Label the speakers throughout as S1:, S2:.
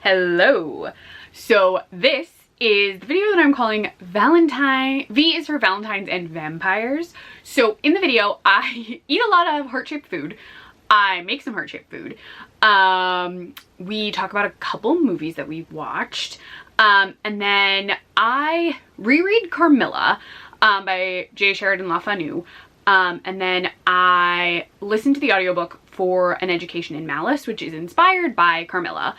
S1: Hello. So this is the video that I'm calling Valentine. V is for Valentines and Vampires. So in the video, I eat a lot of heart-shaped food. I make some heart-shaped food. We talk about a couple movies that we've watched. And then I reread Carmilla by J. Sheridan Le Fanu. And then I listened to the audiobook for An Education in Malice, which is inspired by Carmilla.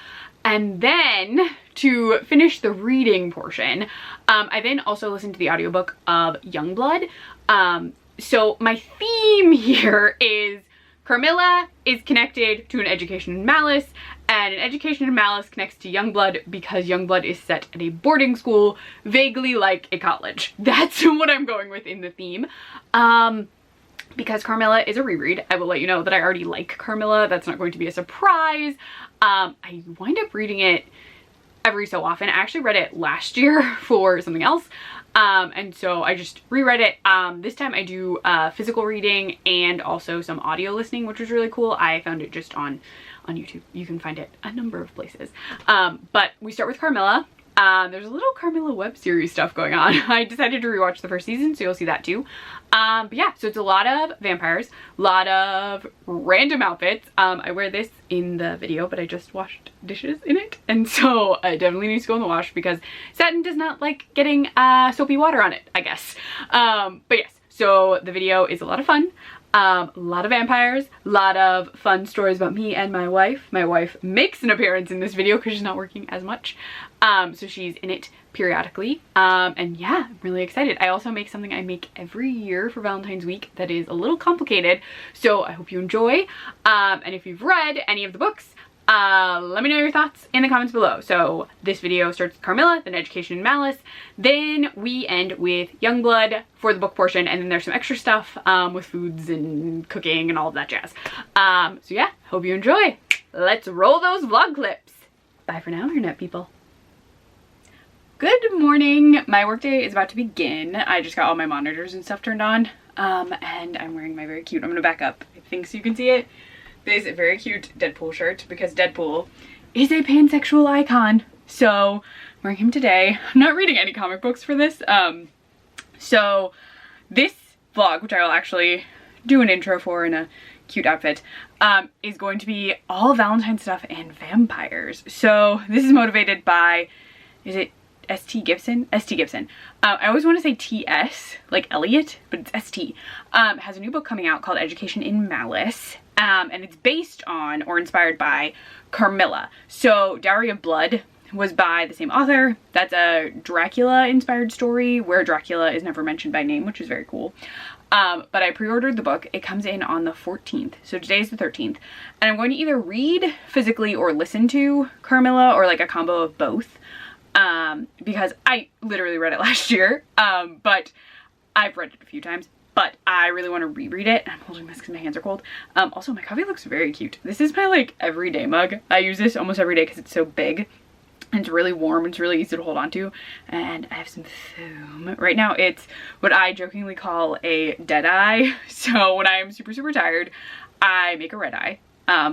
S1: And then to finish the reading portion, I then also listened to the audiobook of Youngblood. So my theme here is Carmilla is connected to An Education in Malice, and An Education in Malice connects to Youngblood because Youngblood is set at a boarding school, vaguely like a college. That's what I'm going with in the theme. Because Carmilla is a reread, I will let you know that I already like Carmilla. That's not going to be a surprise. I wind up reading it every so often. I actually read it last year for something else. And so I just reread it. This time I do physical reading and also some audio listening, which was really cool. I found it just on YouTube. You can find it a number of places. But we start with Carmilla. There's a little Carmilla web series stuff going on. I decided to rewatch the first season, so you'll see that too. But yeah, so it's a lot of vampires, a lot of random outfits. I wear this in the video, but I just washed dishes in it. And so I definitely need to go in the wash because satin does not like getting soapy water on it, I guess. But yes, so the video is a lot of fun. A lot of vampires, a lot of fun stories about me and my wife. My wife makes an appearance in this video because she's not working as much. So she's in it periodically. And yeah, I'm really excited. I also make something I make every year for Valentine's week that is a little complicated. So I hope you enjoy. And if you've read any of the books, let me know your thoughts in the comments below. So this video starts with Carmilla, then Education in Malice, then we end with Youngblood for the book portion, and then there's some extra stuff with foods and cooking and all of that jazz. So yeah, hope you enjoy. Let's roll those vlog clips. Bye for now, internet people. Good morning. My workday is about to begin. I just got all my monitors and stuff turned on, and I'm wearing my very cute, I'm gonna back up, I think so you can see it, this very cute Deadpool shirt because Deadpool is a pansexual icon. So I'm wearing him today. I'm not reading any comic books for this. So this vlog, which I will actually do an intro for in a cute outfit, is going to be all Valentine stuff and vampires. So this is motivated by, is it S.T. Gibson? S.T. Gibson. I always want to say T.S., like Elliot, but it's S.T. Has a new book coming out called Education in Malice. And it's based on or inspired by Carmilla. So Dowry of Blood was by the same author. That's a Dracula inspired story where Dracula is never mentioned by name, which is very cool. But I pre-ordered the book. It comes in on the 14th. So today's the 13th. And I'm going to either read physically or listen to Carmilla, or like a combo of both. Because I literally read it last year. But I've read it a few times. But I really want to reread it. I'm holding this because my hands are cold. Also, my coffee looks very cute. This is my like everyday mug. I use this almost every day because it's so big. And it's really warm. It's really easy to hold on to. And I have some foam. Right now it's what I jokingly call a dead eye. So when I'm super, super tired, I make a red eye.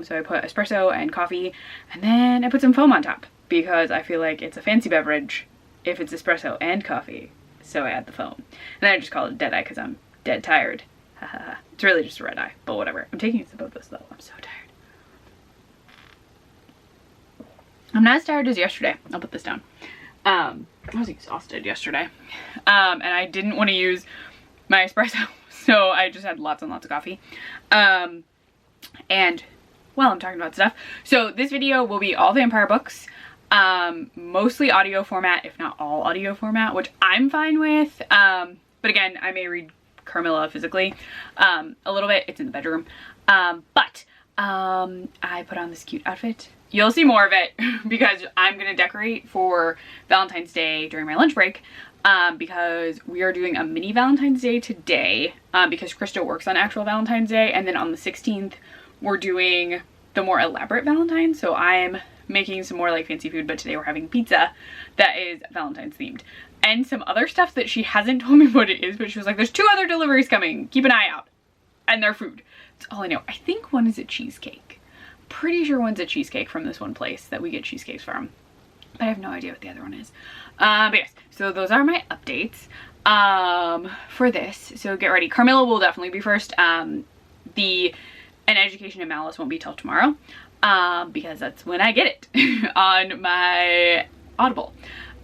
S1: So I put espresso and coffee, and then I put some foam on top because I feel like it's a fancy beverage if it's espresso and coffee. So I add the foam. And then I just call it dead eye because I'm dead tired. It's really just a red eye, but whatever. I'm taking a sip of this though. I'm so tired. I'm not as tired as yesterday. I'll put this down. I was exhausted yesterday. And I didn't want to use my espresso, so I just had lots and lots of coffee. And well, I'm talking about stuff. So this video will be all vampire books. Mostly audio format, if not all audio format, which I'm fine with. But again, I may read Carmilla physically a little bit. It's in the bedroom. But I put on this cute outfit. You'll see more of it because I'm gonna decorate for Valentine's Day during my lunch break, because we are doing a mini Valentine's Day today, because Krista works on actual Valentine's Day, and then on the 16th we're doing the more elaborate Valentine's. So I'm making some more like fancy food, but today we're having pizza that is Valentine's themed. And some other stuff that she hasn't told me what it is, but she was like, there's 2 other deliveries coming, keep an eye out. And they're food. That's all I know. I think one is a cheesecake, pretty sure one's a cheesecake from this one place that we get cheesecakes from. But I have no idea what the other one is. But yes, so those are my updates for this. So get ready. Carmilla will definitely be first. An Education in Malice won't be till tomorrow because that's when I get it on my Audible.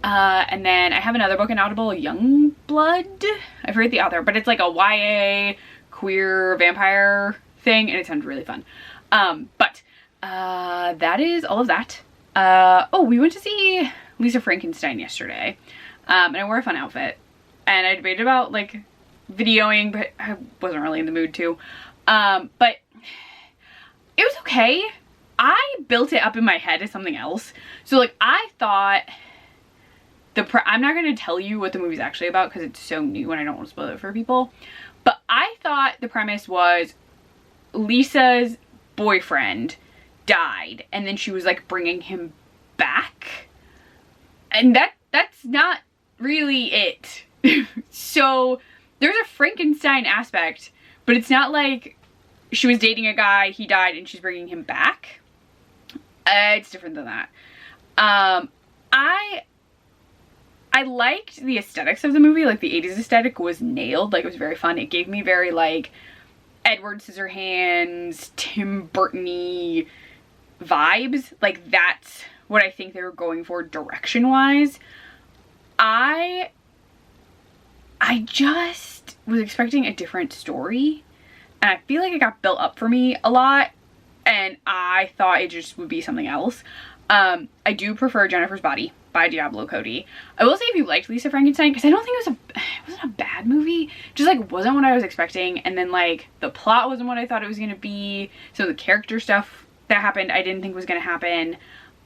S1: And then I have another book in Audible, Youngblood. I forget the author, but it's like a YA queer vampire thing, and it sounds really fun. But that is all of that. Oh, we went to see Lisa Frankenstein yesterday, and I wore a fun outfit, and I debated about like videoing, but I wasn't really in the mood to. But it was okay. I built it up in my head as something else. So like I thought I'm not going to tell you what the movie's actually about because it's so new and I don't want to spoil it for people. But I thought the premise was Lisa's boyfriend died and then she was like bringing him back. And that's not really it. So there's a Frankenstein aspect, but it's not like she was dating a guy, he died, and she's bringing him back. It's different than that. I liked the aesthetics of the movie. Like the 80s aesthetic was nailed. Like it was very fun. It gave me very like Edward Scissorhands, Tim Burton-y vibes. Like that's what I think they were going for direction wise. I just was expecting a different story, and I feel like it got built up for me a lot, and I thought it just would be something else. I do prefer Jennifer's Body by Diablo Cody. I will say if you liked Lisa Frankenstein, because I don't think it wasn't a bad movie, just like wasn't what I was expecting, and then like the plot wasn't what I thought it was gonna be. So the character stuff that happened I didn't think was gonna happen.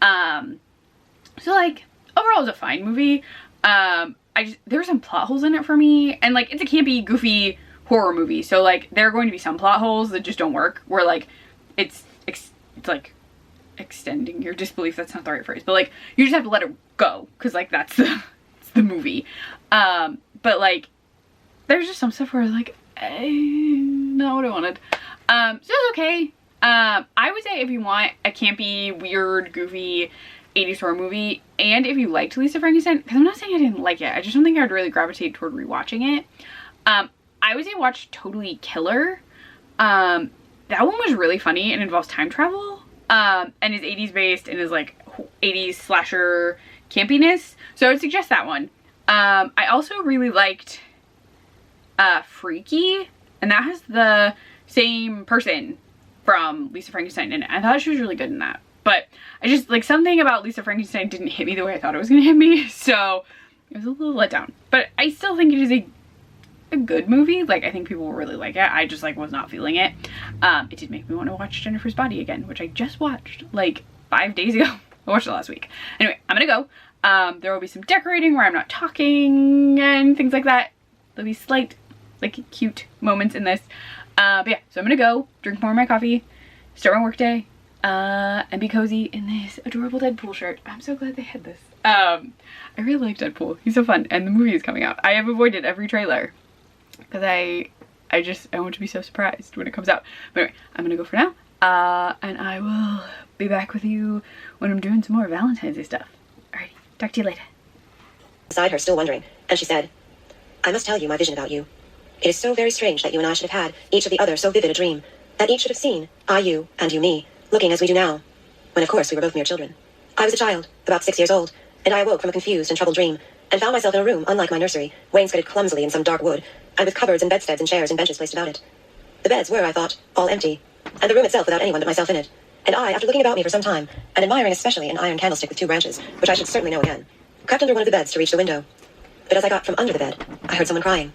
S1: So like overall it was a fine movie. There were some plot holes in it for me, and like it's a campy, goofy horror movie, so like there are going to be some plot holes that just don't work, where like it's like extending your disbelief, that's not the right phrase, but like you just have to let it go because like that's the movie. But like there's just some stuff where like not what I wanted. So it's okay. I would say if you want a campy, weird, goofy 80s horror movie, and if you liked Lisa Frankenstein, because I'm not saying I didn't like it, I just don't think I'd really gravitate toward rewatching it. I would say watch Totally Killer. That one was really funny and involves time travel, and is 80s based and is like 80s slasher campiness, so I would suggest that one. I also really liked Freaky, and that has the same person from Lisa Frankenstein in it. I thought she was really good in that, but I just like something about Lisa Frankenstein didn't hit me the way I thought it was gonna hit me, so it was a little let down. But I still think it is a good movie. Like I think people will really like it. I just like was not feeling it. It did make me want to watch Jennifer's Body again, which I just watched like 5 days ago. I watched it last week. Anyway, I'm gonna go. There will be some decorating where I'm not talking and things like that. There'll be slight like cute moments in this. But yeah, so I'm gonna go drink more of my coffee, start my work day, and be cozy in this adorable Deadpool shirt. I'm so glad they had this. I really like Deadpool. He's so fun, and the movie is coming out. I have avoided every trailer because I want to be so surprised when it comes out. But anyway, I'm gonna go for now, and I will be back with you when I'm doing some more Valentine's Day stuff. Alrighty, talk to you later.
S2: Beside her, still wondering, and she said, "I must tell you my vision about you. It is so very strange that you and I should have had each of the other so vivid a dream, that each should have seen, I you, and you me, looking as we do now, when of course we were both mere children. I was a child, about 6 years old, and I awoke from a confused and troubled dream, and found myself in a room unlike my nursery, wainscoted clumsily in some dark wood, and with cupboards and bedsteads and chairs and benches placed about it. The beds were, I thought, all empty, and the room itself without anyone but myself in it, and I, after looking about me for some time, and admiring especially an iron candlestick with 2 branches, which I should certainly know again, crept under one of the beds to reach the window. But as I got from under the bed, I heard someone crying,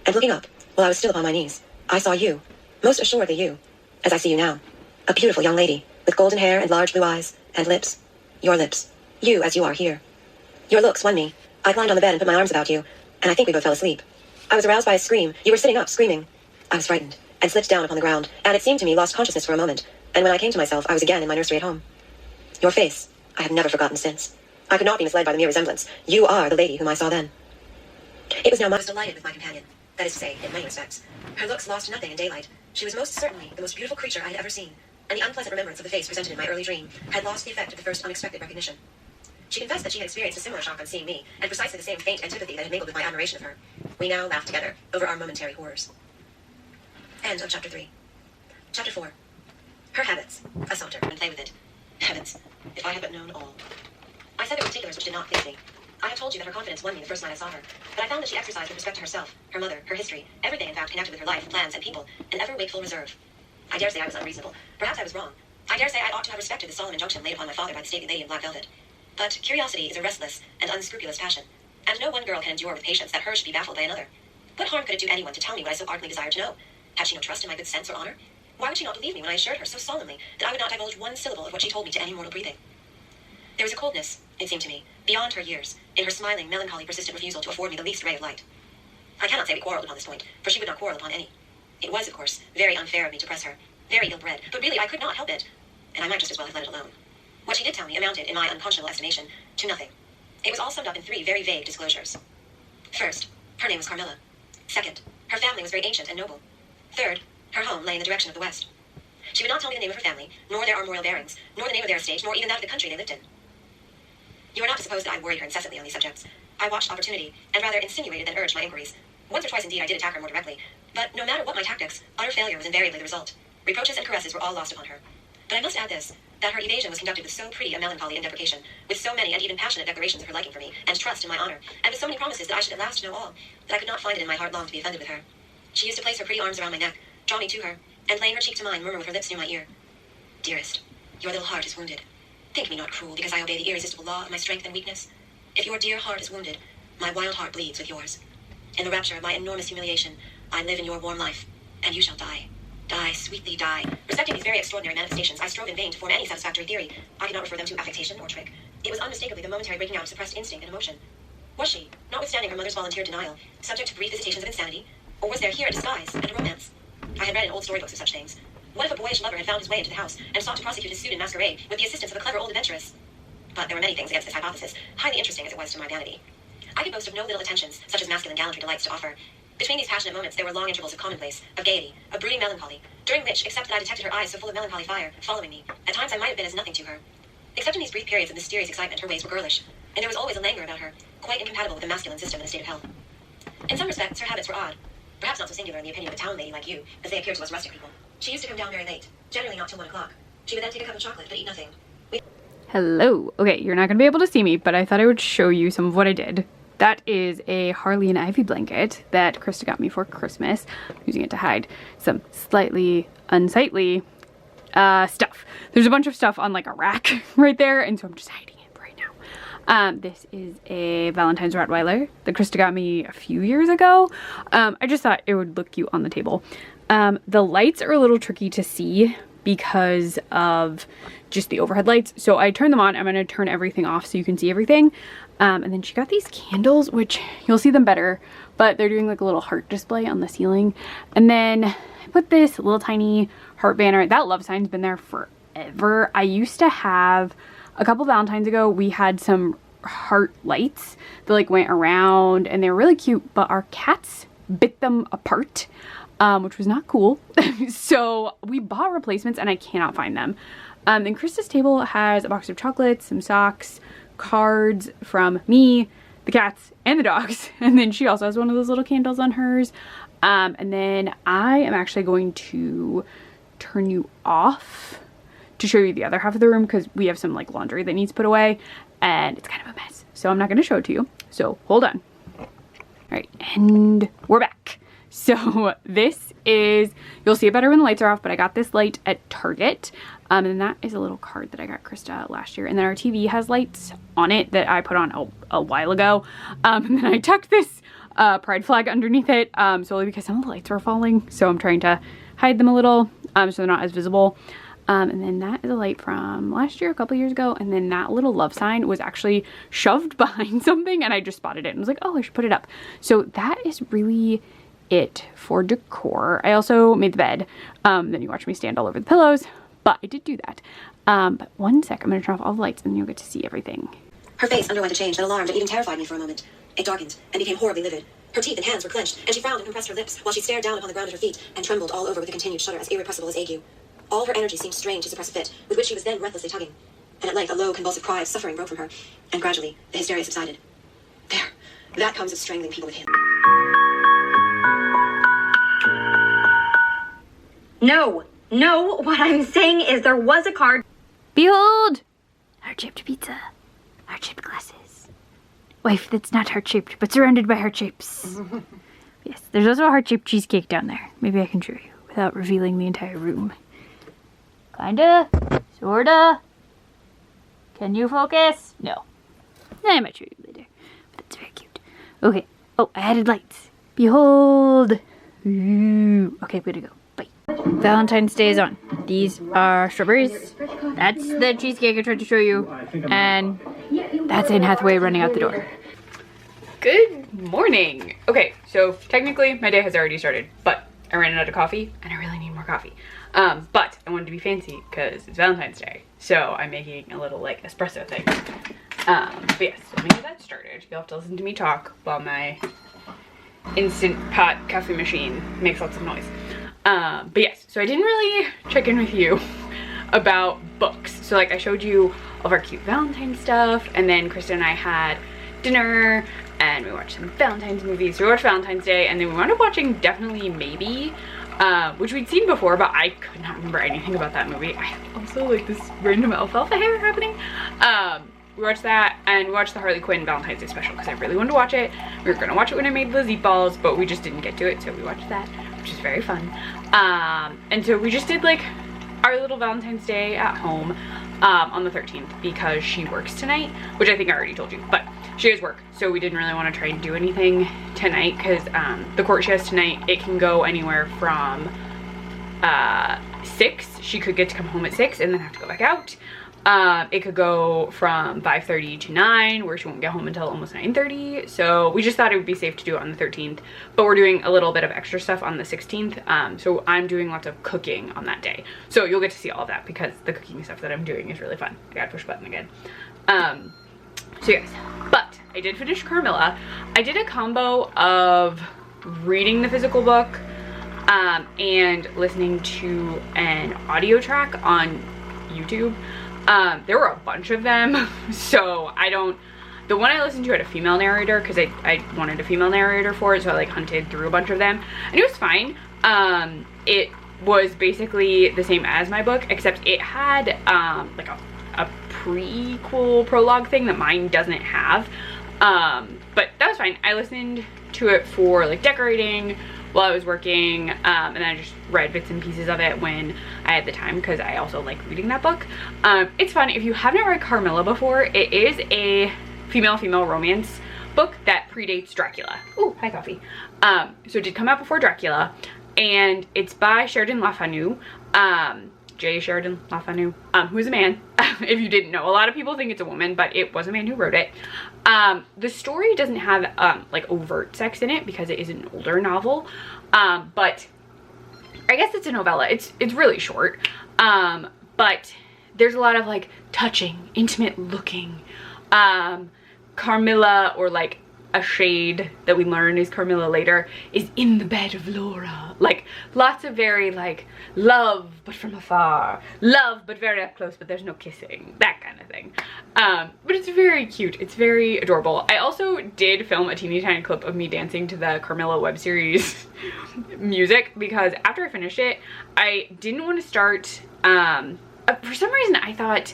S2: and looking up, while I was still upon my knees, I saw you, most assuredly you, as I see you now, a beautiful young lady, with golden hair and large blue eyes, and lips, your lips, you as you are here. Your looks won me. I climbed on the bed and put my arms about you, and I think we both fell asleep. I was aroused by a scream. You were sitting up, screaming. I was frightened, and slipped down upon the ground, and it seemed to me lost consciousness for a moment, and when I came to myself, I was again in my nursery at home. Your face, I have never forgotten since. I could not be misled by the mere resemblance. You are the lady whom I saw then. It was now I was delighted with my companion. That is to say, in many respects. Her looks lost nothing in daylight. She was most certainly the most beautiful creature I had ever seen, and the unpleasant remembrance of the face presented in my early dream had lost the effect of the first unexpected recognition. She confessed that she had experienced a similar shock on seeing me, and precisely the same faint antipathy that had mingled with my admiration of her. We now laughed together over our momentary horrors. End of chapter 3. Chapter 4. Her habits. I saunter and play with it. Heavens, if I had but known all. I said there were particulars which did not please me. I have told you that her confidence won me the first night I saw her, but I found that she exercised with respect to herself, her mother, her history, everything in fact connected with her life, plans, and people, an ever-wakeful reserve. I dare say I was unreasonable. Perhaps I was wrong. I dare say I ought to have respected the solemn injunction laid upon my father by the stately lady in black velvet. But curiosity is a restless and unscrupulous passion, and no one girl can endure with patience that hers should be baffled by another. What harm could it do anyone to tell me what I so ardently desired to know? Had she no trust in my good sense or honor? Why would she not believe me when I assured her so solemnly that I would not divulge one syllable of what she told me to any mortal breathing? There was a coldness, it seemed to me, beyond her years, in her smiling, melancholy, persistent refusal to afford me the least ray of light. I cannot say we quarreled upon this point, for she would not quarrel upon any. It was, of course, very unfair of me to press her, very ill-bred, but really I could not help it, and I might just as well have let it alone. What she did tell me amounted, in my unconscionable estimation, to nothing. It was all summed up in 3 very vague disclosures. First, her name was Carmilla. Second, her family was very ancient and noble. Third, her home lay in the direction of the west. She would not tell me the name of her family, nor their armorial bearings, nor the name of their estate, nor even that of the country they lived in. You are not to suppose that I worried her incessantly on these subjects. I watched opportunity, and rather insinuated than urged my inquiries. Once or twice indeed I did attack her more directly, but no matter what my tactics, utter failure was invariably the result. Reproaches and caresses were all lost upon her. But I must add this, that her evasion was conducted with so pretty a melancholy and deprecation, with so many and even passionate declarations of her liking for me, and trust in my honor, and with so many promises that I should at last know all, that I could not find it in my heart long to be offended with her. She used to place her pretty arms around my neck, draw me to her, and laying her cheek to mine, murmur with her lips near my ear, "Dearest, your little heart is wounded. Think me not cruel, because I obey the irresistible law of my strength and weakness. If your dear heart is wounded, my wild heart bleeds with yours. In the rapture of my enormous humiliation, I live in your warm life, and you shall die. Die, sweetly die." Respecting these very extraordinary manifestations, I strove in vain to form any satisfactory theory. I could not refer them to affectation or trick. It was unmistakably the momentary breaking out of suppressed instinct and emotion. Was she, notwithstanding her mother's volunteered denial, subject to brief visitations of insanity? Or was there here a disguise and a romance? I had read in old storybooks of such things. What if a boyish lover had found his way into the house and sought to prosecute his suit in masquerade with the assistance of a clever old adventuress? But there were many things against this hypothesis, highly interesting as it was to my vanity. I could boast of no little attentions, such as masculine gallantry delights to offer. Between these passionate moments there were long intervals of commonplace, of gaiety, of brooding melancholy, during which, except that I detected her eyes so full of melancholy fire, following me, at times I might have been as nothing to her. Except in these brief periods of mysterious excitement, her ways were girlish, and there was always a languor about her, quite incompatible with the masculine system in a state of health. In some respects, her habits were odd, perhaps not so singular in the opinion of a town lady like you, as they appear to us rustic people. She used to come down very late, generally not till 1 o'clock. She would then take a cup of chocolate, but eat nothing.
S1: Hello. Okay, you're not going to be able to see me, but I thought I would show you some of what I did. That is a Harley and Ivy blanket that Krista got me for Christmas. I'm using it to hide some slightly unsightly stuff. There's a bunch of stuff on like a rack right there, and so I'm just hiding it right now. This is a Valentine's Rottweiler that Krista got me a few years ago. I just thought it would look cute on the table. The lights are a little tricky to see because of just the overhead lights. So I turned them on. I'm going to turn everything off so you can see everything. And then she got these candles, which you'll see them better, but they're doing like a little heart display on the ceiling. And then I put this little tiny heart banner. That love sign's been there forever. I used to have, a couple Valentines ago, we had some heart lights that like went around and they were really cute, but our cats bit them apart. Which was not cool. So we bought replacements and I cannot find them. And Krista's table has a box of chocolates, some socks, cards from me, the cats, and the dogs. And then she also has one of those little candles on hers. And then I am actually going to turn you off to show you the other half of the room because we have some like laundry that needs put away and it's kind of a mess. So I'm not going to show it to you. So hold on. All right, and we're back. So this is, you'll see it better when the lights are off, but I got this light at Target. And then that is a little card that I got Krista last year. And then our TV has lights on it that I put on a while ago. And then I tucked this pride flag underneath it solely because some of the lights were falling. So I'm trying to hide them a little so they're not as visible. And then that is a light from last year, a couple years ago. And then that little love sign was actually shoved behind something and I just spotted it and was like, oh, I should put it up. So that is really it for decor. I also made the bed. Then you watch me stand all over the pillows, but I did do that. But one sec, I'm going to turn off all the lights and then you'll get to see everything.
S2: Her face underwent a change that alarmed and even terrified me for a moment. It darkened and became horribly livid. Her teeth and hands were clenched, and she frowned and compressed her lips while she stared down upon the ground at her feet and trembled all over with a continued shudder as irrepressible as ague. All her energy seemed strained to suppress a fit, with which she was then breathlessly tugging. And at length a low, convulsive cry of suffering broke from her, and gradually the hysteria subsided. There, that comes of strangling people with him.
S3: No, what I'm saying is there was a card.
S4: Behold! Heart-shaped pizza. Heart-shaped glasses. Wife that's not heart-shaped, but surrounded by heart shapes. Yes, there's also a heart-shaped cheesecake down there. Maybe I can show you without revealing the entire room. Kinda. Sorta. Can you focus? No. I might show you later. But that's very cute. Okay. Oh, I added lights. Behold! Ooh. Okay, way to go. Bye. Valentine's Day is on. These are strawberries. That's the cheesecake I tried to show you. And that's Anne Hathaway running out the door.
S1: Good morning. Okay, so technically my day has already started, but I ran out of coffee and I really need more coffee. But I wanted to be fancy because it's Valentine's Day. So I'm making a little like espresso thing. But yes, so let me get that started. You'll have to listen to me talk while my instant pot coffee machine makes lots of noise. But yes, so I didn't really check in with you about books. So like I showed you all of our cute Valentine stuff, and then Krista and I had dinner and we watched some Valentine's movies. So we watched Valentine's Day, and then we wound up watching Definitely Maybe, which we'd seen before, but I could not remember anything about that movie. I have also like this random alfalfa hair happening. We watched that, and we watched the Harley Quinn Valentine's Day special because I really wanted to watch it. We were gonna watch it when I made the Zeep balls, but we just didn't get to it, so we watched that, which is very fun. And so we just did like our little Valentine's Day at home on the 13th because she works tonight, which I think I already told you, but she has work, so we didn't really want to try and do anything tonight because the court she has tonight, it can go anywhere from 6. She could get to come home at 6 and then have to go back out. It could go from 5:30 to 9, where she won't get home until almost 9:30. So we just thought it would be safe to do it on the 13th, but we're doing a little bit of extra stuff on the 16th. So I'm doing lots of cooking on that day. So you'll get to see all of that because the cooking stuff that I'm doing is really fun. I gotta push a button again. So yes, but I did finish Carmilla. I did a combo of reading the physical book and listening to an audio track on YouTube. There were a bunch of them, so the one I listened to had a female narrator because I wanted a female narrator for it, so I like hunted through a bunch of them, and it was fine. It was basically the same as my book, except it had like a prequel prologue thing that mine doesn't have, but that was fine. I listened to it for like decorating while I was working, and then I just read bits and pieces of it when I had the time because I also like reading that book. It's fun. If you haven't read Carmilla before, it is a female romance book that predates Dracula. Ooh, hi coffee. So it did come out before Dracula, and it's by Sheridan Le Fanu, J. Sheridan Le Fanu, who's a man. If you didn't know, a lot of people think it's a woman, but it was a man who wrote it. The story doesn't have like overt sex in it because it is an older novel, but I guess it's a novella. It's really short, but there's a lot of like touching, intimate looking. Carmilla, or like a shade that we learn is Carmilla later, is in the bed of Laura. Like lots of very like love but from afar, love but very up close but there's no kissing, that kind of thing. But it's very cute, it's very adorable. I also did film a teeny tiny clip of me dancing to the Carmilla web series music because after I finished it, I didn't want to start, for some reason I thought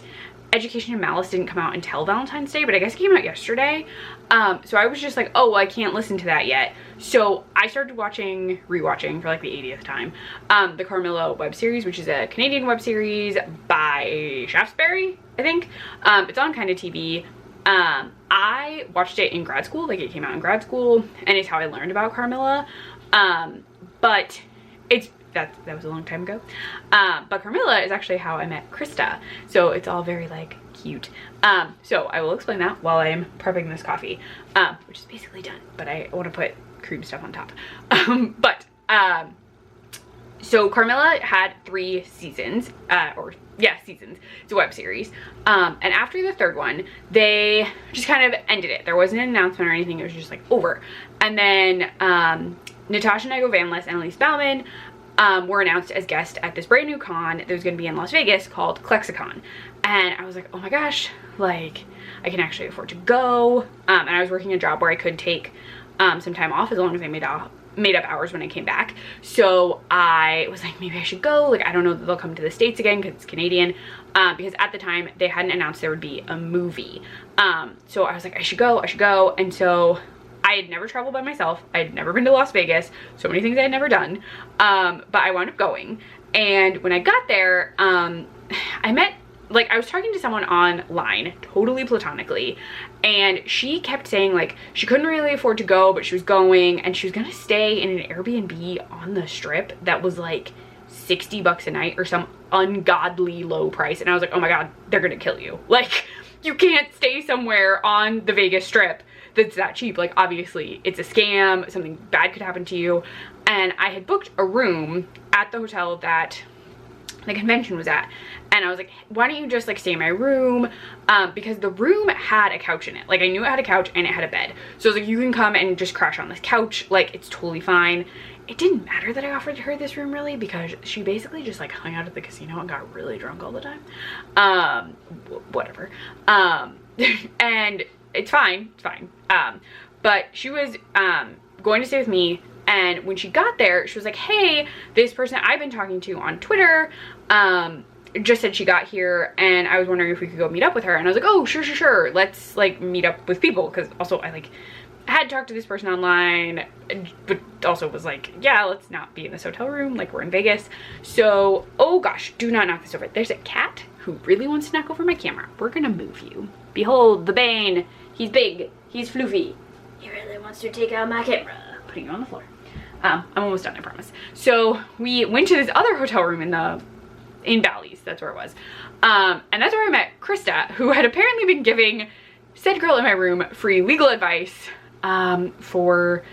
S1: Education in Malice didn't come out until Valentine's Day, but I guess it came out yesterday. So I was just like, oh, well, I can't listen to that yet. So I started rewatching for like the 80th time, the Carmilla web series, which is a Canadian web series by Shaftesbury, I think. It's on Kinda TV. I watched it in grad school, like it came out in grad school, and it's how I learned about Carmilla. But that was a long time ago. But Carmilla is actually how I met Krista. So it's all very like cute. So I will explain that while I am prepping this coffee, which is basically done, but I want to put cream stuff on top. So Carmilla had 3 seasons, seasons. It's a web series. And after the 3rd one, they just kind of ended it. There wasn't an announcement or anything. It was just like over. And then Natasha Nago Vanless and Elise Bauman were announced as guests at this brand new con that was going to be in Las Vegas called ClexaCon. And I was like, oh my gosh, like I can actually afford to go. And I was working a job where I could take some time off as long as I made up hours when I came back. So I was like, maybe I should go. Like, I don't know that they'll come to the States again because it's Canadian. Because at the time they hadn't announced there would be a movie. So I was like, I should go. And so I had never traveled by myself. I had never been to Las Vegas. So many things I had never done. But I wound up going. And when I got there, I met, like, I was talking to someone online, totally platonically, and she kept saying, like, she couldn't really afford to go, but she was going, and she was gonna stay in an Airbnb on the Strip that was, like, $60 a night or some ungodly low price. And I was like, oh my God, they're gonna kill you. Like, you can't stay somewhere on the Vegas Strip that's that cheap. Like, obviously, it's a scam. Something bad could happen to you. And I had booked a room at the hotel that the convention was at, and I was like, why don't you just like stay in my room, because the room had a couch in it. Like, I knew it had a couch and it had a bed, so I was like, you can come and just crash on this couch, like it's totally fine. It didn't matter that I offered her this room really, because she basically just like hung out at the casino and got really drunk all the time. Whatever. And it's fine, but she was going to stay with me. And when she got there, she was like, hey, this person I've been talking to on Twitter just said she got here, and I was wondering if we could go meet up with her. And I was like, oh, sure. Let's like meet up with people. Because also I had talked to this person online, but also was like, yeah, let's not be in this hotel room. Like, we're in Vegas. So, oh gosh, do not knock this over. There's a cat who really wants to knock over my camera. We're gonna move you. Behold the Bane. He's big. He's floofy. He really wants to take out my camera. Putting you on the floor. I'm almost done, I promise. So we went to this other hotel room in Bally's, that's where it was. And that's where I met Krista, who had apparently been giving said girl in my room free legal advice for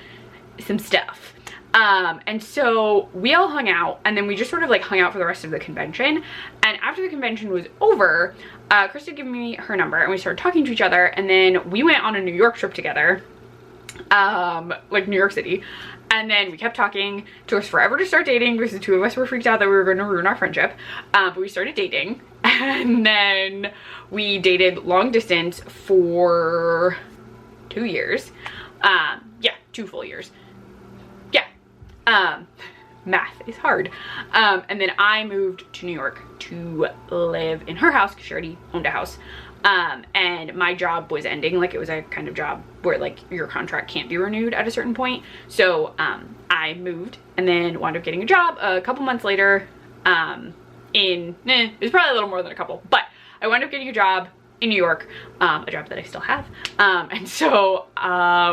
S1: some stuff. And so we all hung out, and then we just sort of like hung out for the rest of the convention. And after the convention was over, Krista gave me her number, and we started talking to each other, and then we went on a New York trip together, like New York City. And then we kept talking. It took us forever to start dating because the two of us were freaked out that we were going to ruin our friendship. But we started dating, and then we dated long distance for 2 years. Yeah, 2 full years. Yeah. Math is hard. And then I moved to New York to live in her house because she already owned a house. And my job was ending. Like, it was a kind of job where like your contract can't be renewed at a certain point. So I moved and then wound up getting a job a couple months later. It was probably a little more than a couple, but I wound up getting a job in New York, a job that I still have. And so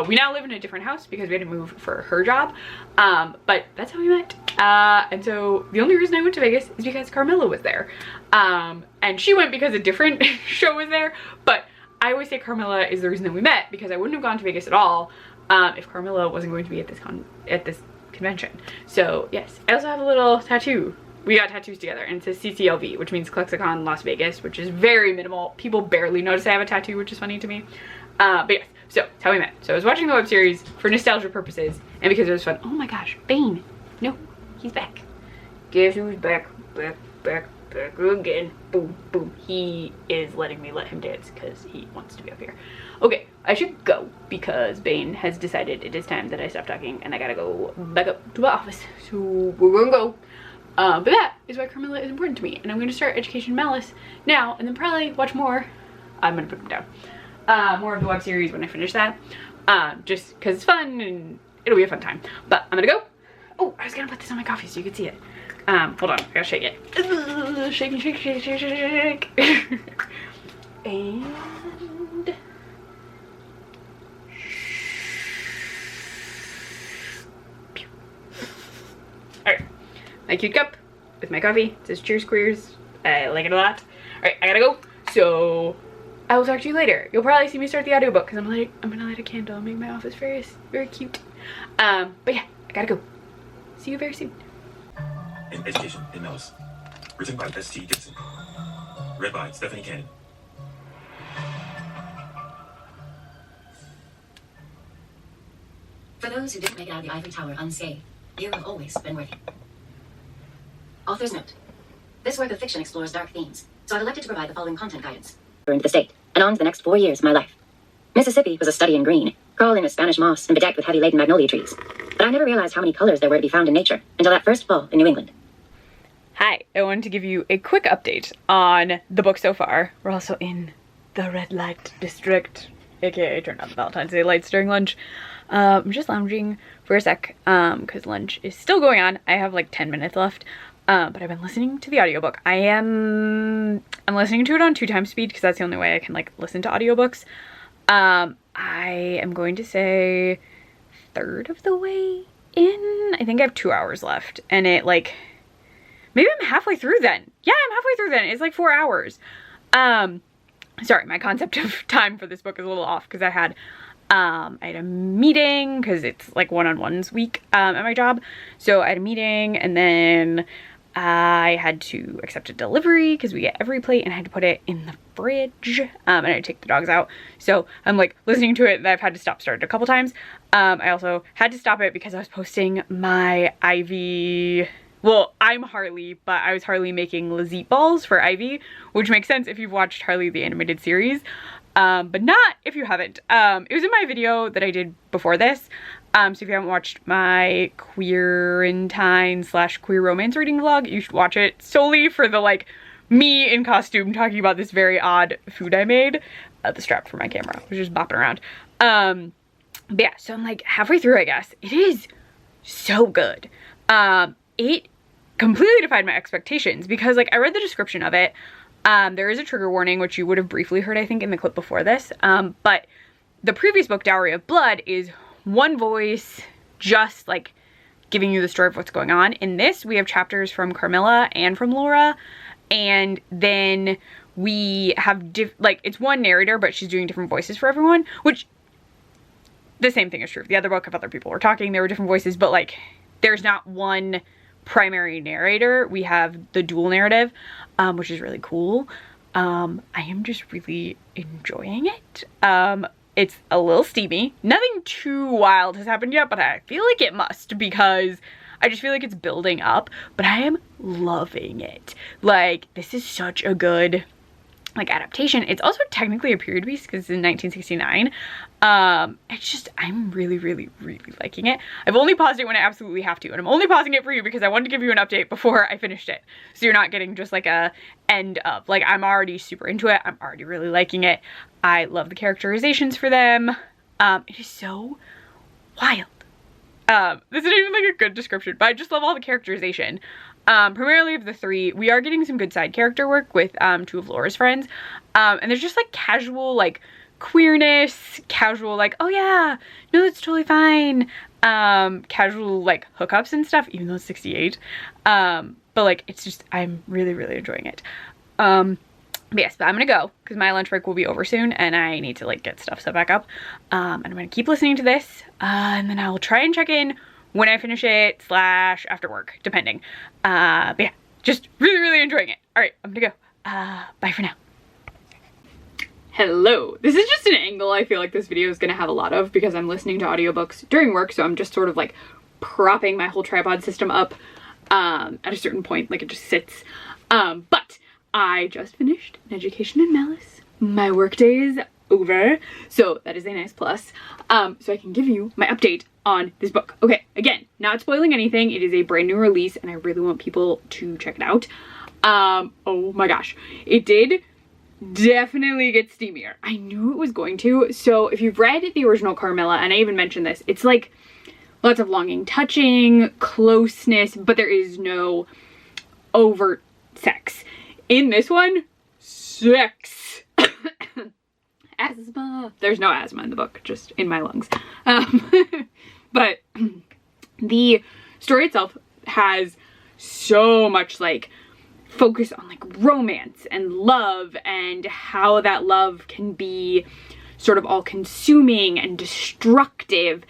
S1: we now live in a different house because we had to move for her job. But that's how we met. And so the only reason I went to Vegas is because Carmilla was there. And she went because a different show was there. But I always say Carmilla is the reason that we met, because I wouldn't have gone to Vegas at all if Carmilla wasn't going to be at this convention. So yes, I also have a little tattoo. We got tattoos together, and it says CCLV, which means ClexaCon Las Vegas, which is very minimal. People barely notice I have a tattoo, which is funny to me. But yes, so that's how we met. So I was watching the web series for nostalgia purposes, and because it was fun. Oh my gosh, Bane. No, he's back. Guess who's back, back again. Boom, boom. He is letting me let him dance because he wants to be up here. Okay, I should go because Bane has decided it is time that I stop talking, and I gotta go back up to my office. So we're gonna go. But that is why Carmilla is important to me, and I'm going to start Education Malice now, and then probably watch more. I'm going to put them down. More of the web series when I finish that, just because it's fun and it'll be a fun time. But I'm going to go. Oh, I was going to put this on my coffee so you could see it. Hold on, I gotta shake it. Shake, shake, shake, shake, shake, shake. And alright. My cute cup with my coffee. It says cheers queers. I like it a lot. Alright, I gotta go. So I will talk to you later. You'll probably see me start the audiobook because I'm gonna light a candle and make my office very, very cute. But yeah, I gotta go. See you very soon.
S5: In Education in Malice. Written by S.T. Gibson. Read by Stephanie Cannon.
S6: For those who didn't make it out of the ivory tower unscathed, you have always been worthy. Author's note. This work of fiction explores dark themes, so I've elected to provide the following content guidance. Into the state, and on to the next 4 years of my life. Mississippi was a study in green, crawling with Spanish moss and bedecked with heavy-laden magnolia trees. But I never realized how many colors there were to be found in nature until that first fall in New England.
S1: Hi, I wanted to give you a quick update on the book so far. We're also in the red light district, aka turned on the Valentine's Day lights during lunch. I'm just lounging for a sec because lunch is still going on. I have like 10 minutes left, but I've been listening to the audiobook. I'm listening to it on 2x speed because that's the only way I can like listen to audiobooks. I am going to say third of the way in. I think I have 2 hours left, and it like, maybe I'm halfway through then. Yeah, I'm halfway through then. It's like 4 hours. Sorry, my concept of time for this book is a little off because I had a meeting because it's like one-on-ones week at my job. So I had a meeting, and then I had to accept a delivery because we get every plate, and I had to put it in the fridge, and I had to take the dogs out. So I'm like listening to it, and I've had to start it a couple times. I also had to stop it because I was posting my Ivy. Well, I'm Harley, but I was Harley making Lazette balls for Ivy, which makes sense if you've watched Harley the animated series, but not if you haven't. It was in my video that I did before this, so if you haven't watched my Queerentine / queer romance reading vlog, you should watch it solely for the like me in costume talking about this very odd food I made. The strap for my camera was just bopping around. But yeah, so I'm like halfway through, I guess. It is so good. It completely defied my expectations because like I read the description of it. There is a trigger warning, which you would have briefly heard, I think, in the clip before this. But the previous book, Dowry of Blood, is one voice just like giving you the story of what's going on. In this, we have chapters from Carmilla and from Laura, and then we have like it's one narrator, but she's doing different voices for everyone, which the same thing is true of the other book. If other people were talking, there were different voices, but like there's not one primary narrator. We have the dual narrative, which is really cool. I am just really enjoying it. It's a little steamy. Nothing too wild has happened yet, but I feel like it must because I just feel like it's building up, but I am loving it. Like, this is such a good like adaptation. It's also technically a period piece because it's in 1969. It's just, I'm really, really, really liking it. I've only paused it when I absolutely have to, and I'm only pausing it for you because I wanted to give you an update before I finished it. So you're not getting just like a end of, like, I'm already super into it. I'm already really liking it. I love the characterizations for them. It is so wild. This isn't even like a good description, but I just love all the characterization. Primarily of the three. We are getting some good side character work with two of Laura's friends, and there's just like casual like queerness, casual like, oh yeah, no, that's totally fine, casual like hookups and stuff, even though it's 68, but like it's just, I'm really, really enjoying it. But yes, but I'm gonna go because my lunch break will be over soon and I need to like get stuff set back up, and I'm gonna keep listening to this, and then I will try and check in when I finish it / after work, depending. But yeah, just really, really enjoying it. All right, I'm gonna go. Bye for now. Hello. This is just an angle I feel like this video is gonna have a lot of because I'm listening to audiobooks during work, so I'm just sort of like propping my whole tripod system up at a certain point, like it just sits. But I just finished an education in Malice. My work day is over, so that is a nice plus. So I can give you my update on this book. Okay, again, not spoiling anything. It is a brand new release and I really want people to check it out. Oh my gosh, it did definitely get steamier. I knew it was going to. So if you've read the original Carmilla, and I even mentioned this, it's like lots of longing, touching, closeness, but there is no overt sex. In this one, sex. Asthma. There's no asthma in the book, just in my lungs. But the story itself has so much like focus on like romance and love and how that love can be sort of all consuming and destructive,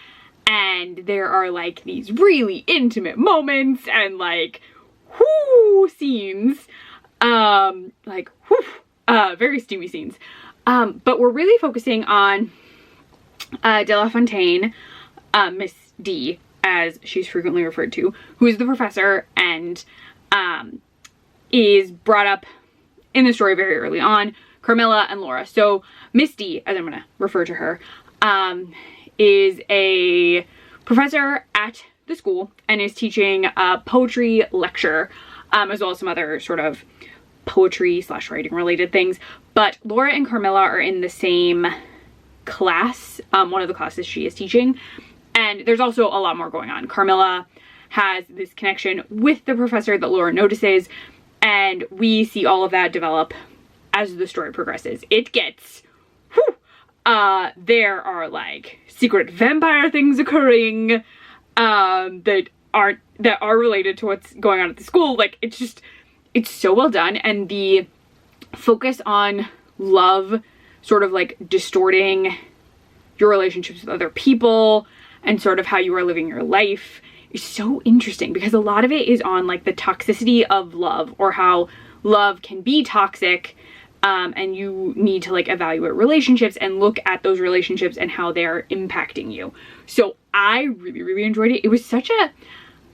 S1: and there are like these really intimate moments and like whoo scenes, like whoo, very steamy scenes. But we're really focusing on De La Fontaine, Miss D, as she's frequently referred to, who is the professor, and is brought up in the story very early on. Carmilla and Laura. So Misty, as I'm going to refer to her, is a professor at the school and is teaching a poetry lecture, as well as some other sort of poetry / writing related things. But Laura and Carmilla are in the same class, one of the classes she is teaching, and there's also a lot more going on. Carmilla has this connection with the professor that Laura notices, and we see all of that develop as the story progresses. It gets, whew, there are like secret vampire things occurring that are related to what's going on at the school. Like, it's so well done, and the focus on love sort of like distorting your relationships with other people and sort of how you are living your life is so interesting, because a lot of it is on like the toxicity of love, or how love can be toxic, and you need to like evaluate relationships and look at those relationships and how they're impacting you. So I really enjoyed it. It was such a,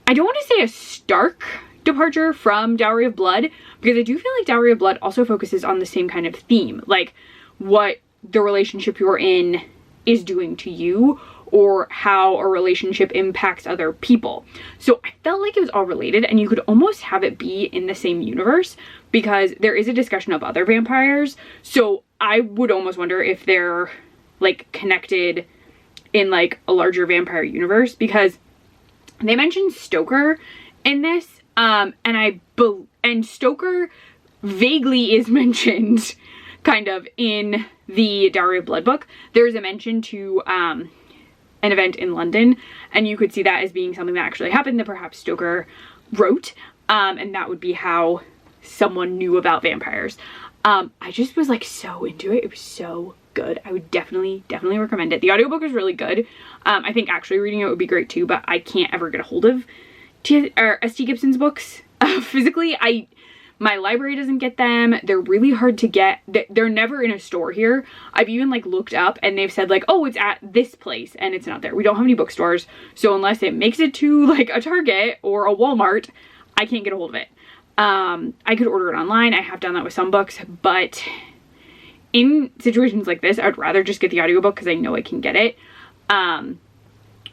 S1: I don't want to say a stark departure from Dowry of Blood, because I do feel like Dowry of Blood also focuses on the same kind of theme, like what the relationship you're in is doing to you, or how a relationship impacts other people. So I felt like it was all related, and you could almost have it be in the same universe, because there is a discussion of other vampires. So I would almost wonder if they're like connected in like a larger vampire universe, because they mentioned Stoker in this, and Stoker vaguely is mentioned kind of in the Dowry of Blood book. There's a mention to an event in London, and you could see that as being something that actually happened that perhaps Stoker wrote, and that would be how someone knew about vampires. I just was like so into it. It was so good. I would definitely recommend it. The audiobook is really good. I think actually reading it would be great too, but I can't ever get a hold of S.T. Gibson's books physically. My library doesn't get them. They're really hard to get. They're never in a store here. I've even like looked up and they've said like, oh, it's at this place, and it's not there. We don't have any bookstores. So unless it makes it to like a Target or a Walmart, I can't get a hold of it. I could order it online. I have done that with some books, but in situations like this, I'd rather just get the audiobook because I know I can get it.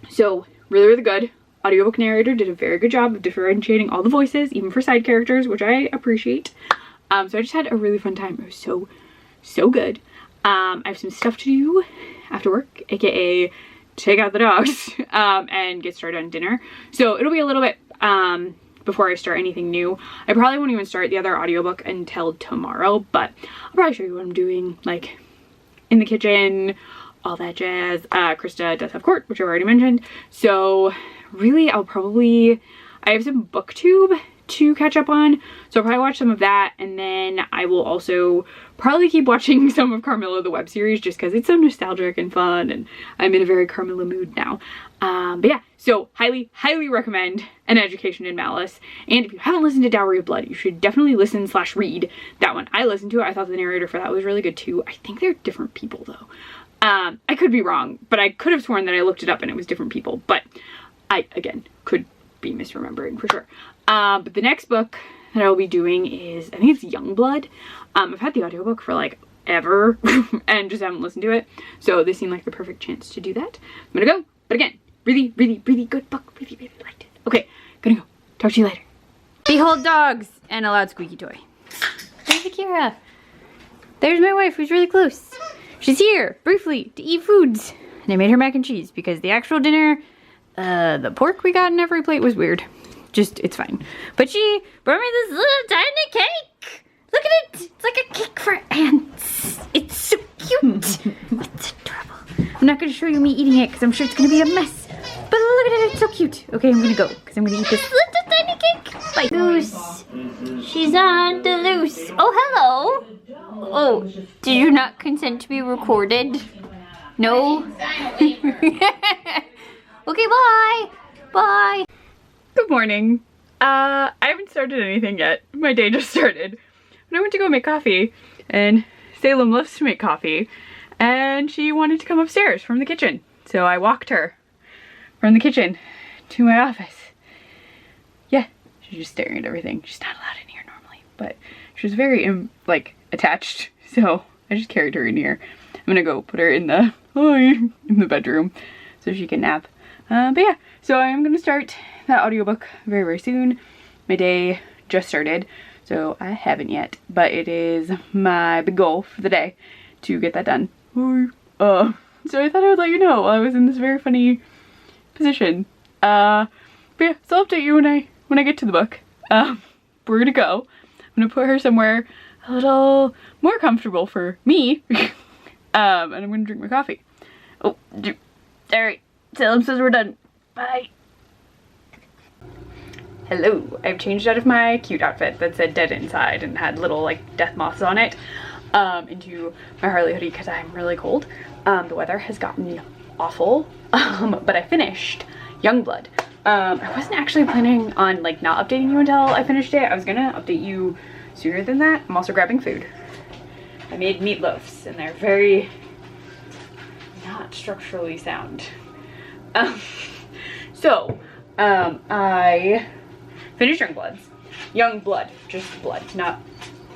S1: So really good. Audiobook narrator did a very good job of differentiating all the voices, even for side characters, which I appreciate. So I just had a really fun time. It was so good. I have some stuff to do after work, aka take out the dogs, and get started on dinner. So it'll be a little bit before I start anything new. I probably won't even start the other audiobook until tomorrow, but I'll probably show you what I'm doing, like in the kitchen, all that jazz. Krista does have court, which I've already mentioned. So really, I have some booktube to catch up on, so I'll probably watch some of that, and then I will also probably keep watching some of Carmilla the web series, just because it's so nostalgic and fun, and I'm in a very Carmilla mood now. But yeah, so highly recommend An Education in Malice, and if you haven't listened to Dowry of Blood, you should definitely listen / read that one. I listened to it. I thought the narrator for that was really good too. I think they're different people though. I could be wrong, but I could have sworn that I looked it up and it was different people, but I, again, could be misremembering for sure. But the next book that I will be doing is, I think it's Youngblood. I've had the audiobook for like ever and just haven't listened to it. So this seemed like the perfect chance to do that. I'm gonna go. But again, really good book. Really liked it. Okay, gonna go. Talk to you later.
S4: Behold dogs and a loud squeaky toy. There's Akira. There's my wife, who's really close. She's here, briefly, to eat foods. And I made her mac and cheese because the actual dinner, the pork we got in every plate was weird. Just, it's fine. But she brought me this little tiny cake. Look at it. It's like a cake for ants. It's so cute. It's adorable. I'm not going to show you me eating it because I'm sure it's going to be a mess. But look at it. It's so cute. Okay, I'm going to go because I'm going to eat this little tiny cake. Bye. Loose. She's on the loose. Oh, hello. Oh, did you not consent to be recorded? No? Okay, bye. Bye.
S1: Good morning. I haven't started anything yet. My day just started. But I went to go make coffee, and Salem loves to make coffee, and she wanted to come upstairs from the kitchen. So I walked her from the kitchen to my office. Yeah, She's just staring at everything. She's not allowed in here normally, but she was very like attached, so I just carried her in here. I'm gonna go put her in the bedroom so she can nap. But yeah, so I am gonna start that audiobook very, very soon. My day just started, so I haven't yet, but it is my big goal for the day to get that done. So I thought I would let you know I was in this very funny position. But yeah, so I'll update you when I get to the book. We're gonna go. I'm gonna put her somewhere a little more comfortable for me. And I'm gonna drink my coffee. Oh, alright. Salem says we're done. Bye. Hello. I've changed out of my cute outfit that said dead inside and had little like death moths on it into my Harley hoodie because I'm really cold. The weather has gotten awful, but I finished Youngblood. I wasn't actually planning on like not updating you until I finished it. I was gonna update you sooner than that. I'm also grabbing food. I made meatloafs and they're very not structurally sound. I finished Youngblood, just blood, not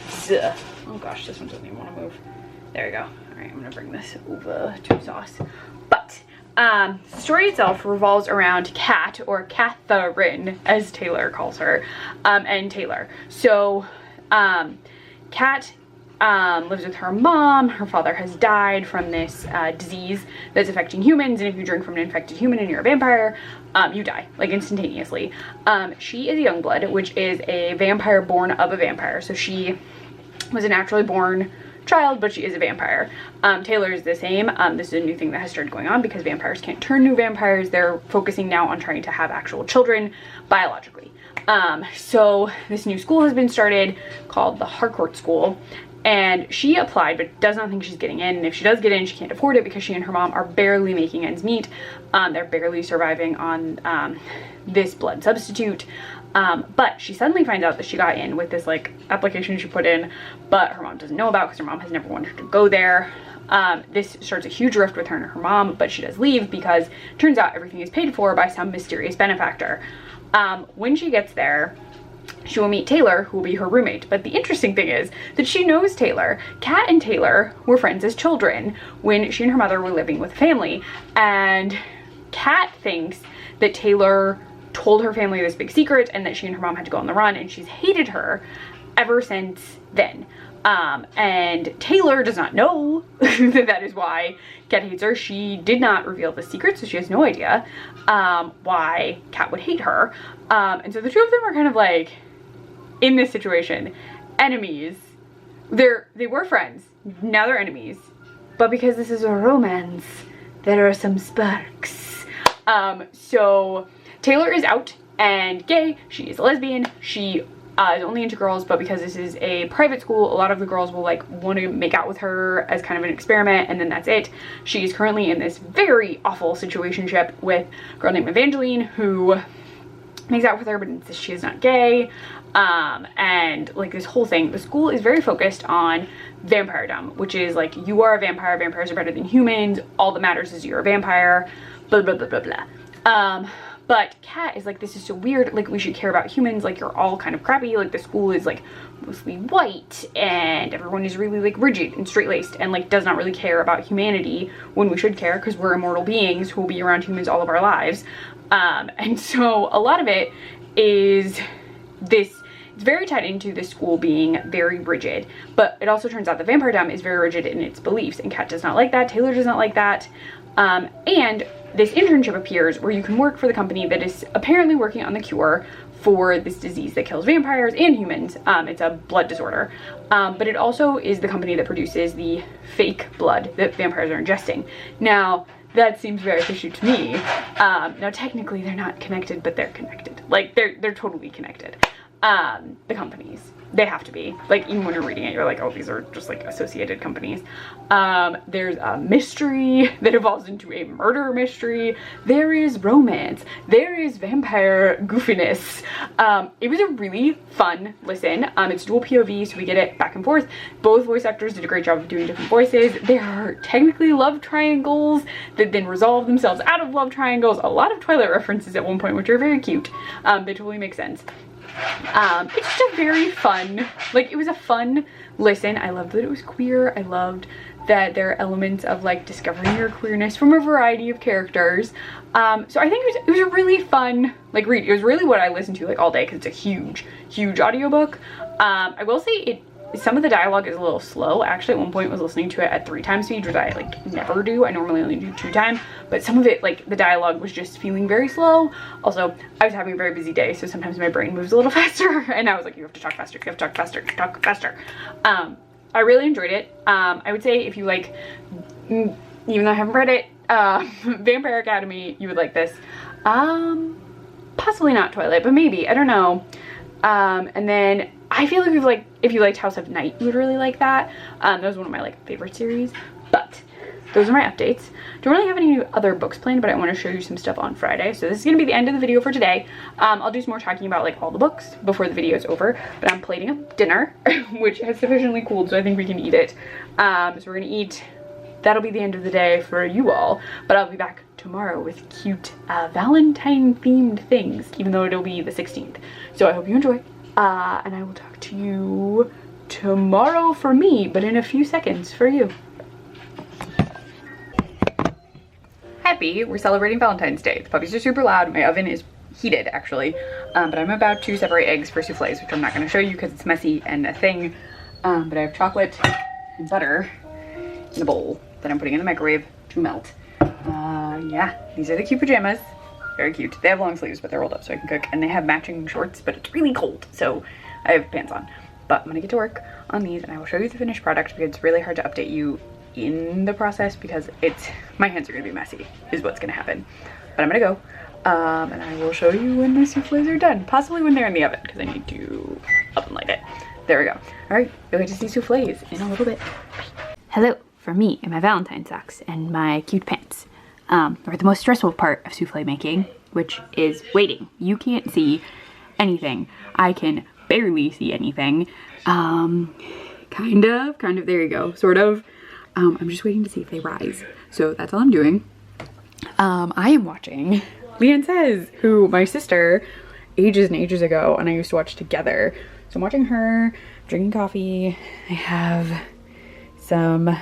S1: Z. Oh gosh, this one doesn't even want to move. There we go. All right, I'm gonna bring this over to sauce. But the story itself revolves around Kat, or Catherine, as Taylor calls her, and Taylor. So, Kat lives with her mom. Her father has died from this disease that's affecting humans, and if you drink from an infected human and you're a vampire, you die, like instantaneously. She is a Youngblood, which is a vampire born of a vampire. So she was a naturally born child, but she is a vampire. Taylor is the same. This is a new thing that has started going on because vampires can't turn new vampires. They're focusing now on trying to have actual children biologically. So this new school has been started called the Harcourt School, and she applied but does not think she's getting in, and if she does get in, she can't afford it because she and her mom are barely making ends meet. They're barely surviving on this blood substitute. But she suddenly finds out that she got in with this like application she put in, but her mom doesn't know about because her mom has never wanted her to go there. This starts a huge rift with her and her mom, but she does leave because it turns out everything is paid for by some mysterious benefactor. When she gets there, she will meet Taylor, who will be her roommate. But the interesting thing is that she knows Taylor. Kat and Taylor were friends as children when she and her mother were living with family, and Kat thinks that Taylor told her family this big secret and that she and her mom had to go on the run, and she's hated her ever since then. And Taylor does not know that is why Kat hates her. She did not reveal the secret, so she has no idea why Kat would hate her. And so the two of them are kind of like, in this situation, enemies. They were friends, now they're enemies. But because this is a romance, there are some sparks. So Taylor is out and gay. She is a lesbian. She is only into girls, but because this is a private school, a lot of the girls will like want to make out with her as kind of an experiment, and then that's it. She is currently in this very awful situationship with a girl named Evangeline who makes out with her, but insists she is not gay. And like this whole thing, the school is very focused on vampiredom, which is like, you are a vampire, vampires are better than humans, all that matters is you're a vampire, blah blah blah blah blah. But Kat is like, this is so weird, like we should care about humans, like you're all kind of crappy, like the school is like mostly white and everyone is really like rigid and straight-laced and like does not really care about humanity when we should care because we're immortal beings who will be around humans all of our lives. And so a lot of it is this, it's very tied into the school being very rigid, but it also turns out that vampiredom is very rigid in its beliefs, and Kat does not like that, Taylor does not like that. And this internship appears where you can work for the company that is apparently working on the cure for this disease that kills vampires and humans. It's a blood disorder, but it also is the company that produces the fake blood that vampires are ingesting. Now, that seems very fishy to me. Now, technically, they're not connected, but they're connected. Like, they're totally connected. The companies. They have to be. Like, even when you're reading it, you're like, oh, these are just, like, associated companies. There's a mystery that evolves into a murder mystery. There is romance. There is vampire goofiness. It was a really fun listen. It's dual POV, so we get it back and forth. Both voice actors did a great job of doing different voices. There are technically love triangles that then resolve themselves out of love triangles. A lot of Twilight references at one point, which are very cute. They totally make sense. It's just a very fun, like, it was a fun listen. I loved that it was queer. I loved that there are elements of like discovering your queerness from a variety of characters. So I think it was a really fun like read. It was really what I listened to like all day because it's a huge audiobook. I will say some of the dialogue is a little slow. Actually, at one point I was listening to it at 3 times speed, which I like never do. I normally only do 2 times, but some of it, like the dialogue was just feeling very slow. Also, I was having a very busy day, so sometimes my brain moves a little faster, and I was like, you have to talk faster, you have to talk faster, talk faster. I really enjoyed it. I would say if you like, even though I haven't read it, Vampire Academy, you would like this. Possibly not Twilight, but maybe, I don't know. And then I feel like if you liked House of Night, you would really like that. That was one of my like favorite series. But those are my updates. Don't really have any other books planned, but I want to show you some stuff on Friday. So this is going to be the end of the video for today. I'll do some more talking about like all the books before the video is over. But I'm plating up dinner, which has sufficiently cooled, so I think we can eat it. So we're going to eat. That'll be the end of the day for you all. But I'll be back tomorrow with cute Valentine themed things, even though it'll be the 16th. So I hope you enjoy. And I will talk to you tomorrow for me, but in a few seconds for you. Happy, we're celebrating Valentine's Day. The puppies are super loud. My oven is heated actually, but I'm about to separate eggs for souffles, which I'm not going to show you because it's messy and a thing. But I have chocolate and butter in a bowl that I'm putting in the microwave to melt. Yeah, these are the cute pajamas. Very cute. They have long sleeves, but they're rolled up so I can cook, and they have matching shorts, but it's really cold, so I have pants on. But I'm gonna get to work on these, and I will show you the finished product because it's really hard to update you in the process because my hands are gonna be messy is what's gonna happen. But I'm gonna go, and I will show you when the souffles are done, possibly when they're in the oven because I need to oven light it. There we go. All right, you'll get to see souffles in a little bit.
S4: Hello, for me and my Valentine socks and my cute pants. Or the most stressful part of souffle making, which is waiting. You can't see anything. I can barely see anything. Kind of, there you go, sort of. I'm just waiting to see if they rise. So that's all I'm doing. I am watching Leanne Says, who my sister ages and ages ago and I used to watch together. So I'm watching her, drinking coffee. I have some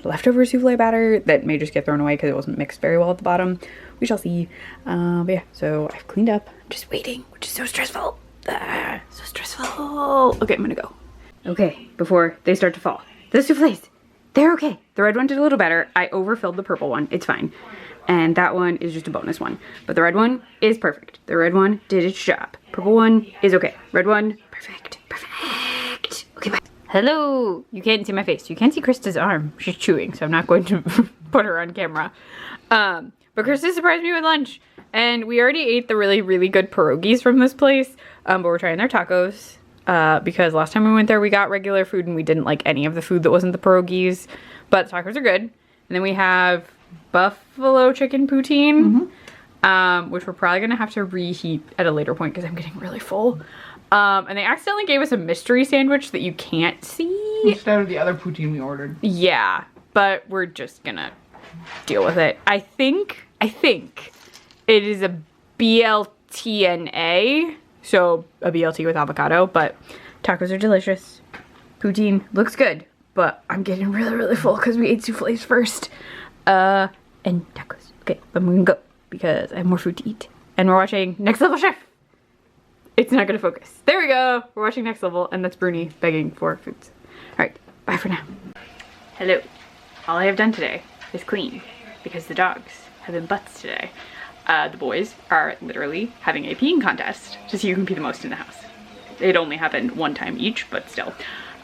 S4: leftover souffle batter that may just get thrown away because it wasn't mixed very well at the bottom. We shall see. But yeah, so I've cleaned up. I'm just waiting, which is so stressful. So stressful. Okay, I'm gonna go. Okay, before they start to fall. The souffles, they're okay. The red one did a little better. I overfilled the purple one. It's fine. And that one is just a bonus one. But the red one is perfect. The red one did its job. Purple one is okay. Red one, perfect. Perfect. Okay, bye. Hello! You can't see my face. You can't see Krista's arm. She's chewing, so I'm not going to put her on camera. But Krista surprised me with lunch. And we already ate the really good pierogies from this place. But we're trying their tacos. Because last time we went there, we got regular food and we didn't like any of the food that wasn't the pierogies. But the tacos are good. And then we have buffalo chicken poutine. Which we're probably going to have to reheat at a later point because I'm getting really full. And they accidentally gave us a mystery sandwich that you can't see.
S7: Instead of the other poutine we ordered.
S4: Yeah, but we're just gonna deal with it. I think it is a BLTNA, so a BLT with avocado, but tacos are delicious. Poutine looks good, but I'm getting really full because we ate souffles first. And tacos. Okay, I'm gonna go because I have more food to eat. And we're watching Next Level Chef. It's not gonna focus. There we go. We're watching Next Level, and that's Bruni begging for foods. All right, bye for now. Hello. All I have done today is clean because the dogs have been butts today. The boys are literally having a peeing contest to see who can pee the most in the house. It only happened one time each, but still.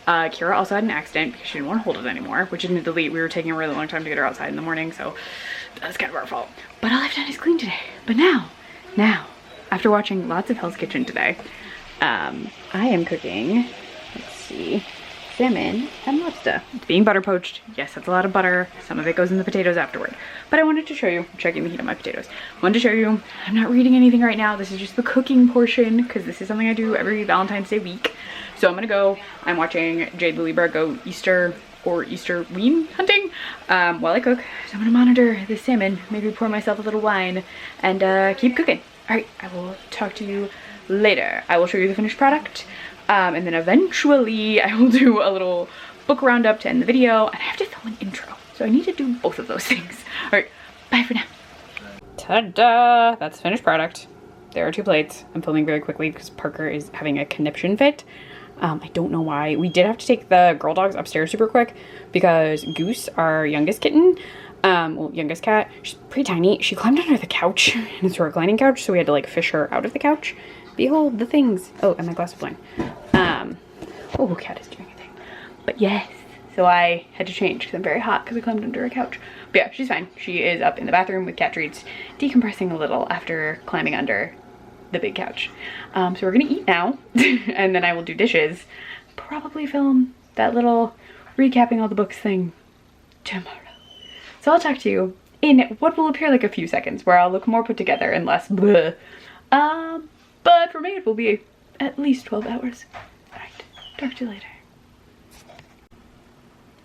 S4: Kira also had an accident because she didn't want to hold it anymore, which admittedly we were taking a really long time to get her outside in the morning, so that's kind of our fault. But all I've done is clean today. But now, after watching lots of Hell's Kitchen today, I am cooking, let's see, salmon and lobster. It's being butter poached. Yes, that's a lot of butter. Some of it goes in the potatoes afterward. But I wanted to show you, checking the heat on my potatoes. I wanted to show you, I'm not reading anything right now. This is just the cooking portion because this is something I do every Valentine's Day week. So I'm gonna go, I'm watching Jade the Libra go Easter ween hunting while I cook. So I'm gonna monitor the salmon, maybe pour myself a little wine and keep cooking. All right, I will talk to you
S1: later. I will show you the finished product, and then eventually I will do a little book roundup to end the video, and I have to film an intro, so I need to do both of those things. All right, bye for now. Ta-da! That's finished product. There are 2 plates. I'm filming very quickly because Parker is having a conniption fit. I don't know why. We did have to take the girl dogs upstairs super quick because Goose, our youngest kitten, well, youngest cat, she's pretty tiny. She climbed under the couch, and it's a reclining couch, so we had to like fish her out of the couch. Behold the things. Oh, and my glass of wine. Oh, cat is doing a thing. But yes, so I had to change because I'm very hot because I climbed under a couch. But yeah, she's fine. She is up in the bathroom with cat treats, decompressing a little after climbing under the big couch. So we're gonna eat now, and then I will do dishes. Probably film that little recapping all the books thing tomorrow. So I'll talk to you in what will appear like a few seconds, where I'll look more put together and less bleh. But for me it will be at least 12 hours. Alright, talk to you later.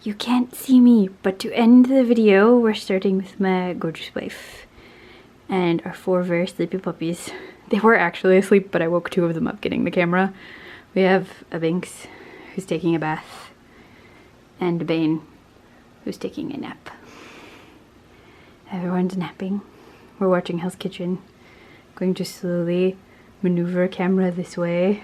S4: You can't see me, but to end the video, we're starting with my gorgeous wife and our 4 very sleepy puppies. They were actually asleep, but I woke 2 of them up getting the camera. We have a Binks who's taking a bath and a Bane who's taking a nap. Everyone's napping. We're watching Hell's Kitchen. Going to slowly maneuver camera this way.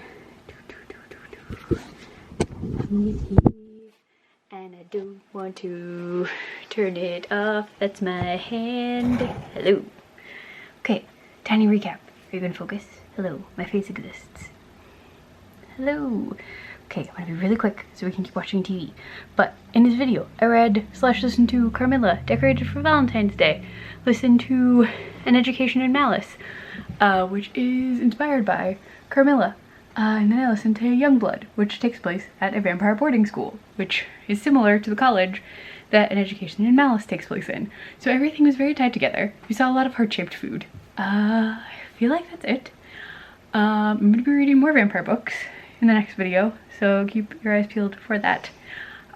S4: And I don't want to turn it off. That's my hand. Hello. Okay, tiny recap. Are you gonna focus? Hello, my face exists. Hello. Okay, I'm gonna be really quick so we can keep watching TV. But in this video, I read / listened to Carmilla, Decorated for Valentine's Day. Listened to An Education in Malice, which is inspired by Carmilla. And then I listened to Youngblood, which takes place at a vampire boarding school, which is similar to the college that An Education in Malice takes place in. So everything was very tied together. We saw a lot of heart-shaped food. I feel like that's it. I'm going to be reading more vampire books in the next video, so keep your eyes peeled for that.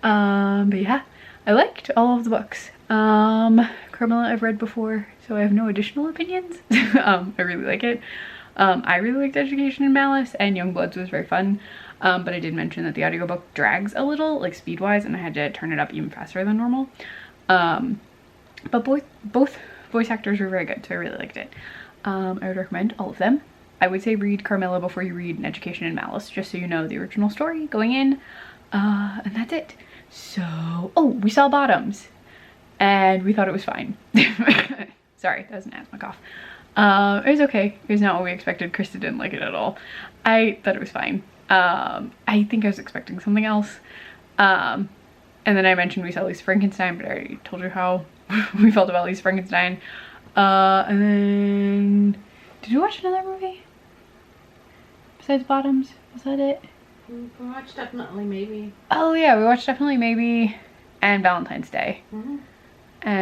S4: But yeah, I liked all of the books. Carmilla I've read before, so I have no additional opinions. I really like it. I really liked Education in Malice, and Youngbloods was very fun. But I did mention that the audiobook drags a little, like speed-wise, and I had to turn it up even faster than normal. But both voice actors were very good, so I really liked it. I would recommend all of them. I would say read Carmilla before you read An Education in Malice, just so you know the original story going in. And that's it. So, oh, we saw Bottoms, and we thought it was fine. Sorry, that was an asthma cough. It was okay. It was not what we expected. Krista didn't like it at all. I thought it was fine. I think I was expecting something else. And then I mentioned we saw Lisa Frankenstein, but I already told you how we felt about Lisa Frankenstein. And then, did we watch another movie besides Bottoms? Was that it?
S7: We watched Definitely Maybe.
S1: Oh yeah, we watched Definitely Maybe and Valentine's Day. And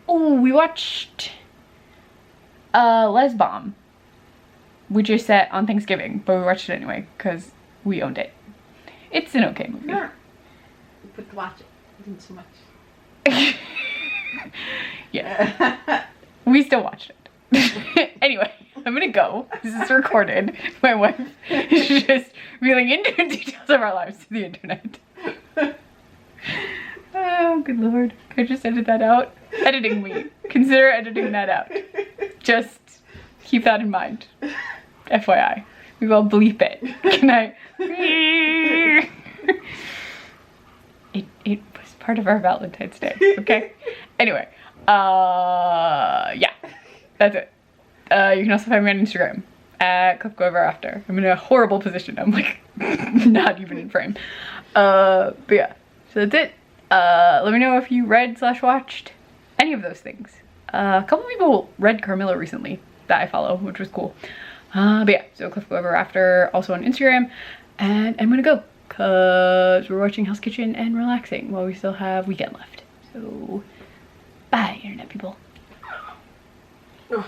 S1: oh, we watched Les Bomb, which is set on Thanksgiving, but we watched it anyway because we owned it. It's an okay movie.
S7: Yeah. We could watch it. It didn't so much.
S1: Yeah. We still watched it. Anyway, I'm gonna go. This is recorded. My wife is just reeling into details of our lives to the internet. Oh, good lord. Can I just edit that out? Editing me. Consider editing that out. Just keep that in mind. FYI. We will bleep it. Can I? It was part of our Valentine's Day, okay? Anyway, yeah. That's it. You can also find me on Instagram at CliffGoEverAfter. I'm in a horrible position. I'm like not even in frame. But yeah, so that's it. Let me know if you read / watched any of those things. A couple people read Carmilla recently that I follow, which was cool. But yeah, so CliffGoEverAfter also on Instagram. And I'm gonna go because we're watching Hell's Kitchen and relaxing while we still have weekend left. So bye, internet people.
S7: Oh.